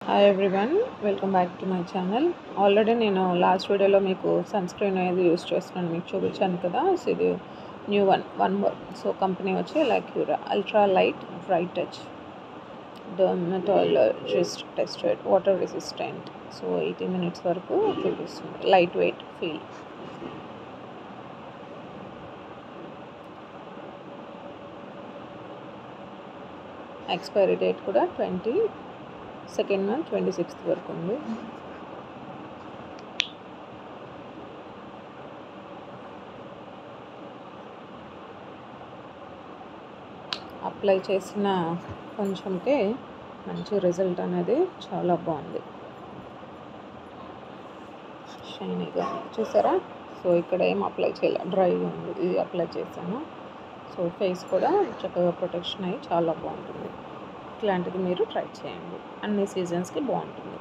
Hi everyone, welcome back to my channel. Already నేను last వీడియోలో మీకు సన్ స్క్రీన్ అనేది యూస్ చేస్తున్నాను, మీకు చూపించాను కదా. సో ఇది new one more. So company వచ్చి లైక్యూరా ultra light bright touch dermatologist tested water resistant. So 80 minutes వరకు చూపిస్తుంది, light weight feel. Expiry date కూడా 22nd month 26th వరకు ఉంది. అప్లై చేసిన కొంచెంకే మంచి రిజల్ట్ అనేది చాలా బాగుంది, షైనీగా చూసారా. సో ఇక్కడ ఏం అప్లై చేయాలి, డ్రైగా ఉంది, ఇది అప్లై చేశాను. సో ఫేస్ కూడా చక్కగా ప్రొటెక్షన్ అయ్యి చాలా బాగుంటుంది. ఇట్లాంటిది మీరు ట్రై చేయండి, అన్ని సీజన్స్కి బాగుంటుంది.